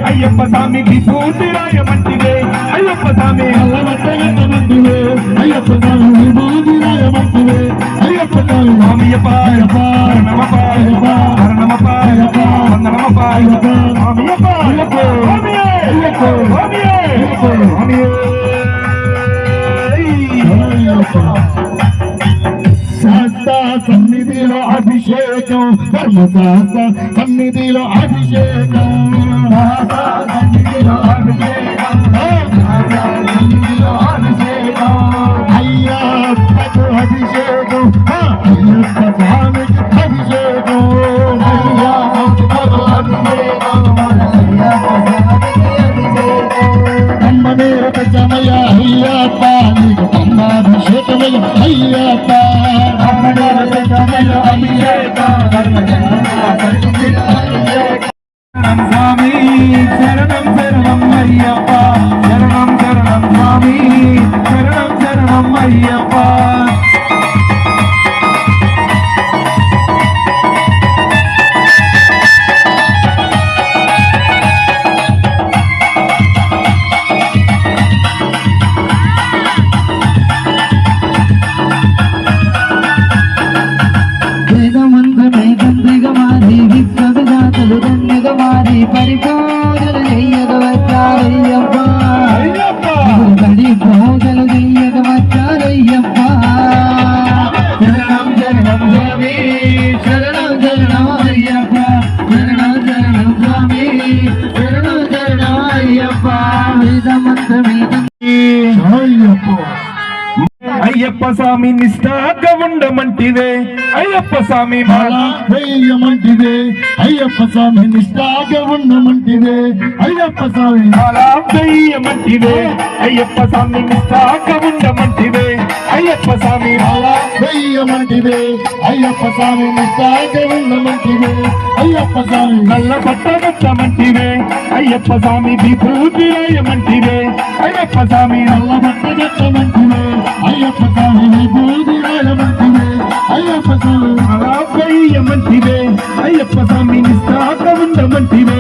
అయ్యప్ప స్వామికి పూర్తిరాయ మంచిదే అయ్యప్ప స్వామి మంచిదే అయ్యప్ప స్వామి పూర్తిరాయ మంచిదే అయ్యప్ప స్వామి స్వామియప్ప నమపాయ నమపాయ వందనమపాయ స్వామియప్ప శాస్త్ర సన్నిధిలో అభిషేకం ధర్మశాస్త్ర సన్నిధిలో అభిషేకం అయ్యప్పకు అభిషేకం అయ్యప్ప స్వామికి అభిషేకం అమ్మనేరమయ అయ్యప్ప నీకు అమ్మాభిషేకమయ అయ్యప్ప స్వామి శరణం శరణం అయ్యప్ప శరణం శరణం స్వామి శరణం శరణం అయ్యప్ప పరిపోజలు చెయ్యక వచ్చారయ్యప్ప పరిపోజలు చెయ్యక వచ్చారయ్యప్ప శరణం శరణం స్వామి శరణం శరణం అయ్యప్ప శరణం శరణం స్వామి శరణం శరణం అయ్యప్ప అయ్యప్ప స్వామి నిష్ఠాగా ఉండమంటిదే అయ్యప్ప స్వామి మాల వేయమంటిదే అయ్యప్ప స్వామి నిష్ఠాగా ఉండమంటిదే అయ్యప్ప స్వామి మాల వేయమంటిదే అయ్యప్ప స్వామి నిష్ఠాగా ఉండమంటిదే అయ్యప్ప స్వామి మాల వేయమంటిదే అయ్యప్ప స్వామి నిష్ఠాగా ఉండమంటిదే అయ్యప్ప స్వామి నల్ల బట్ట కట్టమంటిదే అయ్యప్ప స్వామి విభూతి రాయమంటిదే అయ్యప్ప స్వామి నల్ల బట్ట కట్టమంటిదే అయ్యప్ప స్వామి విభూతి రాయమంటిదే అయ్యప్ప స్వామి అలా వేయమంటిదే అయ్యప్ప స్వామి నిష్ఠాగా ఉండమంటిదే